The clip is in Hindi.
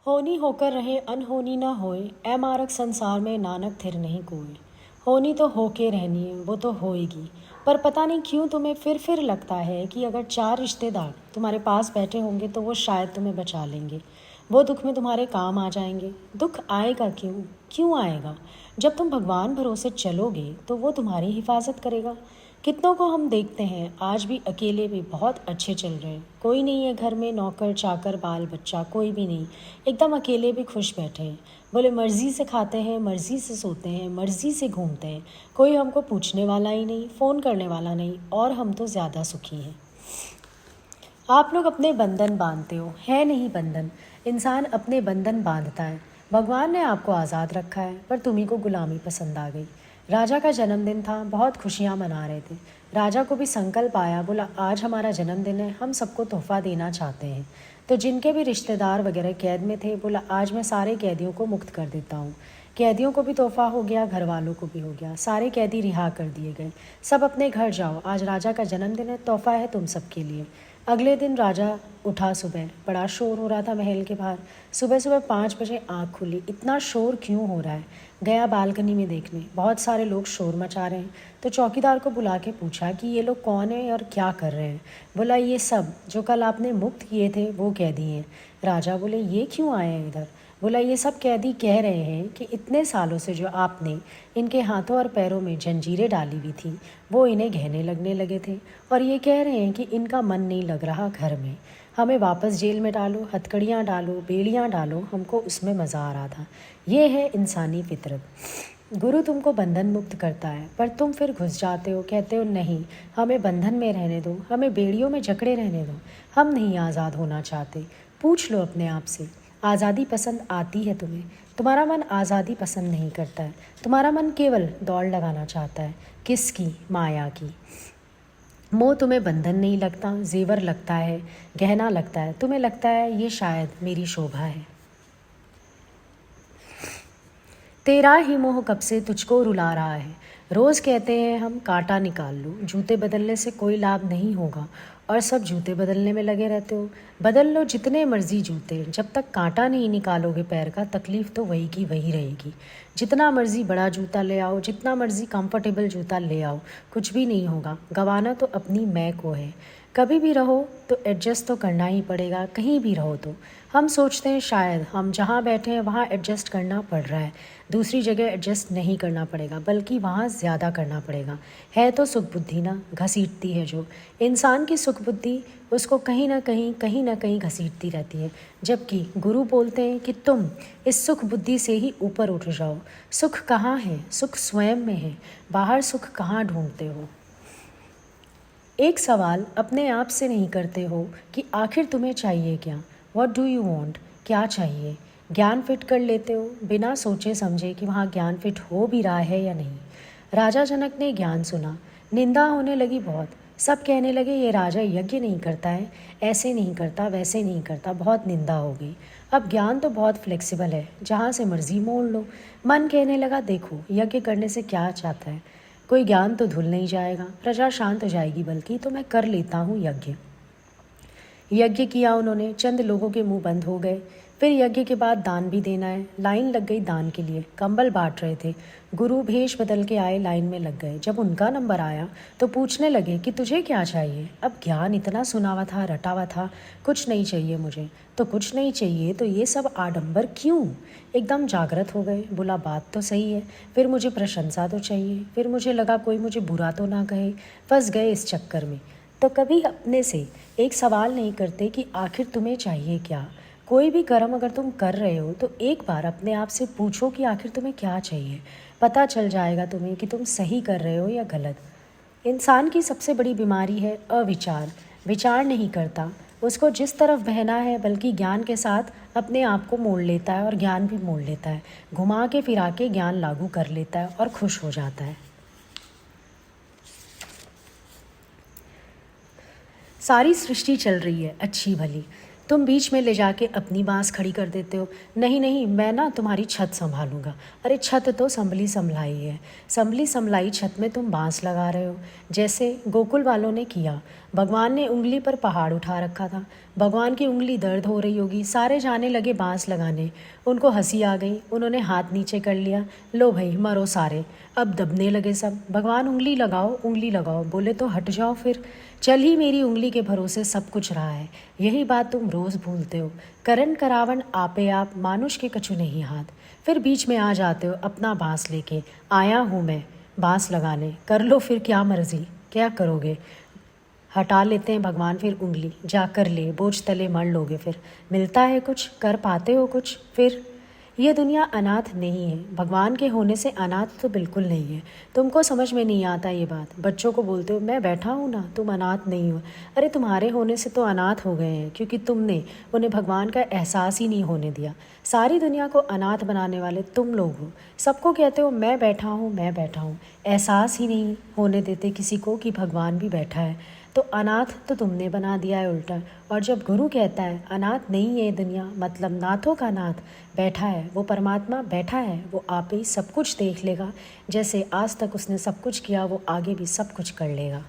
होनी होकर रहे अनहोनी ना होए, ऐ मारक संसार में नानक थिर नहीं कोई। होनी तो होके रहनी है, वो तो होएगी। पर पता नहीं क्यों तुम्हें फिर लगता है कि अगर 4 रिश्तेदार तुम्हारे पास बैठे होंगे तो वो शायद तुम्हें बचा लेंगे, वो दुख में तुम्हारे काम आ जाएंगे। दुख आएगा क्यों? क्यों आएगा? जब तुम भगवान भरोसे चलोगे तो वो तुम्हारी हिफाजत करेगा। कितनों को हम देखते हैं आज भी अकेले भी बहुत अच्छे चल रहे हैं। कोई नहीं है घर में, नौकर चाकर बाल बच्चा कोई भी नहीं, एकदम अकेले भी खुश बैठे हैं। बोले मर्ज़ी से खाते हैं, मर्ज़ी से सोते हैं, मर्ज़ी से घूमते हैं। कोई हमको पूछने वाला ही नहीं, फ़ोन करने वाला नहीं, और हम तो ज़्यादा सुखी हैं। आप लोग अपने बंधन बांधते हो, है नहीं बंधन। इंसान अपने बंधन बांधता है। भगवान ने आपको आज़ाद रखा है, पर तुम्ही को गुलामी पसंद आ गई। राजा का जन्मदिन था, बहुत खुशियाँ मना रहे थे। राजा को भी संकल्प आया, बोला आज हमारा जन्मदिन है, हम सबको तोहफा देना चाहते हैं। तो जिनके भी रिश्तेदार वगैरह कैद में थे, बोला आज मैं सारे कैदियों को मुक्त कर देता हूँ। कैदियों को भी तोहफा हो गया, घर वालों को भी हो गया, सारे कैदी रिहा कर दिए गए। सब अपने घर जाओ, आज राजा का जन्मदिन है, तोहफा है तुम सबके लिए। अगले दिन राजा उठा सुबह, बड़ा शोर हो रहा था महल के बाहर। सुबह सुबह 5 बजे आँख खुली, इतना शोर क्यों हो रहा है? गया बालकनी में देखने, बहुत सारे लोग शोर मचा रहे हैं। तो चौकीदार को बुला के पूछा कि ये लोग कौन हैं और क्या कर रहे हैं? बोला ये सब जो कल आपने मुक्त किए थे वो कैदी हैं। राजा बोले ये क्यों आए हैं इधर? बोला ये सब कैदी कह रहे हैं कि इतने सालों से जो आपने इनके हाथों और पैरों में जंजीरें डाली हुई थी वो इन्हें गहने लगने लगे थे, और ये कह रहे हैं कि इनका मन नहीं लग रहा घर में। हमें वापस जेल में डालो, हथकड़ियाँ डालो, बेड़ियाँ डालो, हमको उसमें मज़ा आ रहा था। ये है इंसानी फितरत। गुरु तुमको बंधन मुक्त करता है, पर तुम फिर घुस जाते हो, कहते हो नहीं हमें बंधन में रहने दो, हमें बेड़ियों में जकड़े रहने दो, हम नहीं आज़ाद होना चाहते। पूछ लो अपने आप से, आज़ादी पसंद आती है तुम्हें? तुम्हारा मन आज़ादी पसंद नहीं करता है, तुम्हारा मन केवल दौड़ लगाना चाहता है। किसकी? माया की। मोह तुम्हें बंधन नहीं लगता, जेवर लगता है, गहना लगता है, तुम्हें लगता है ये शायद मेरी शोभा है। तेरा ही मोह कब से तुझको रुला रहा है। रोज़ कहते हैं हम कांटा निकाल लो, जूते बदलने से कोई लाभ नहीं होगा, और सब जूते बदलने में लगे रहते हो। बदल लो जितने मर्जी जूते, जब तक कांटा नहीं निकालोगे पैर का, तकलीफ़ तो वही की वही रहेगी। जितना मर्जी बड़ा जूता ले आओ, जितना मर्जी कंफर्टेबल जूता ले आओ, कुछ भी नहीं होगा। गंवाना तो अपनी मैं को है। कभी भी रहो तो एडजस्ट तो करना ही पड़ेगा, कहीं भी रहो तो। हम सोचते हैं शायद हम जहाँ बैठे हैं वहाँ एडजस्ट करना पड़ रहा है, दूसरी जगह एडजस्ट नहीं करना पड़ेगा, बल्कि वहाँ ज़्यादा करना पड़ेगा। है तो सुख बुद्धि ना, घसीटती है जो। इंसान की सुख बुद्धि उसको कहीं ना कहीं घसीटती रहती है। जबकि गुरु बोलते हैं कि तुम इस सुख बुद्धि से ही ऊपर उठ जाओ। सुख कहाँ है? सुख स्वयं में है, बाहर सुख कहाँ ढूंढते हो? एक सवाल अपने आप से नहीं करते हो कि आखिर तुम्हें चाहिए क्या? What do you want? क्या चाहिए? ज्ञान फिट कर लेते हो बिना सोचे समझे कि वहाँ ज्ञान फिट हो भी रहा है या नहीं। राजा जनक ने ज्ञान सुना, निंदा होने लगी बहुत। सब कहने लगे ये राजा यज्ञ नहीं करता है, ऐसे नहीं करता, वैसे नहीं करता, बहुत निंदा हो गई। अब ज्ञान तो बहुत फ्लेक्सिबल है, जहाँ से मर्जी मोड़ लो। मन कहने लगा देखो यज्ञ करने से क्या चाहता है, कोई ज्ञान तो धुल नहीं जाएगा, प्रजा शांत हो जाएगी, बल्कि तो मैं कर लेता हूँ यज्ञ। यज्ञ किया उन्होंने, चंद लोगों के मुंह बंद हो गए। फिर यज्ञ के बाद दान भी देना है, लाइन लग गई दान के लिए। कंबल बांट रहे थे, गुरु भेष बदल के आए, लाइन में लग गए। जब उनका नंबर आया तो पूछने लगे कि तुझे क्या चाहिए? अब ज्ञान इतना सुना हुआ था, रटा हुआ था, कुछ नहीं चाहिए मुझे। तो कुछ नहीं चाहिए तो ये सब आडंबर क्यों? एकदम जागृत हो गए। बोला बात तो सही है, फिर मुझे प्रशंसा तो चाहिए, फिर मुझे लगा कोई मुझे बुरा तो ना कहे। फंस गए इस चक्कर में। तो कभी अपने से एक सवाल नहीं करते कि आखिर तुम्हें चाहिए क्या? कोई भी कर्म अगर तुम कर रहे हो तो एक बार अपने आप से पूछो कि आखिर तुम्हें क्या चाहिए। पता चल जाएगा तुम्हें कि तुम सही कर रहे हो या गलत। इंसान की सबसे बड़ी बीमारी है अविचार। विचार नहीं करता, उसको जिस तरफ बहना है, बल्कि ज्ञान के साथ अपने आप को मोड़ लेता है और ज्ञान भी मोड़ लेता है, घुमा के फिरा के ज्ञान लागू कर लेता है और खुश हो जाता है। सारी सृष्टि चल रही है अच्छी भली, तुम बीच में ले जाके अपनी बांस खड़ी कर देते हो। नहीं नहीं, मैं ना तुम्हारी छत संभालूंगा। अरे छत तो संभली संभलाई है, संभली संभलाई छत में तुम बांस लगा रहे हो, जैसे गोकुल वालों ने किया। भगवान ने उंगली पर पहाड़ उठा रखा था। भगवान की उंगली दर्द हो रही होगी, सारे जाने लगे बांस लगाने। उनको हंसी आ गई, उन्होंने हाथ नीचे कर लिया, लो भाई मरो सारे। अब दबने लगे सब। भगवान उंगली लगाओ, बोले तो हट जाओ फिर। चल ही मेरी उंगली के भरोसे सब कुछ रहा है, यही बात तुम रोज़ भूलते हो। करण करावन आपे आप, मानुष के कछु नहीं हाथ। फिर बीच में आ जाते हो अपना बांस लेके, आया हूँ मैं बांस लगाने, कर लो फिर क्या मर्जी, क्या करोगे। हटा लेते हैं भगवान फिर उंगली, जा कर ले बोझ तले मर लोगे फिर। मिलता है कुछ, कर पाते हो कुछ फिर। ये दुनिया अनाथ नहीं है, भगवान के होने से अनाथ तो बिल्कुल नहीं है। तुमको समझ में नहीं आता ये बात। बच्चों को बोलते हो मैं बैठा हूँ ना, तुम अनाथ नहीं हो। अरे तुम्हारे होने से तो अनाथ हो गए हैं, क्योंकि तुमने उन्हें भगवान का एहसास ही नहीं होने दिया। सारी दुनिया को अनाथ बनाने वाले तुम लोग हो। सबको कहते हो मैं बैठा हूँ, मैं बैठा हूँ, एहसास ही नहीं होने देते किसी को कि भगवान भी बैठा है। तो अनाथ तो तुमने बना दिया है उल्टा। और जब गुरु कहता है अनाथ नहीं है दुनिया, मतलब नाथों का नाथ बैठा है, वो परमात्मा बैठा है, वो आप ही सब कुछ देख लेगा। जैसे आज तक उसने सब कुछ किया, वो आगे भी सब कुछ कर लेगा।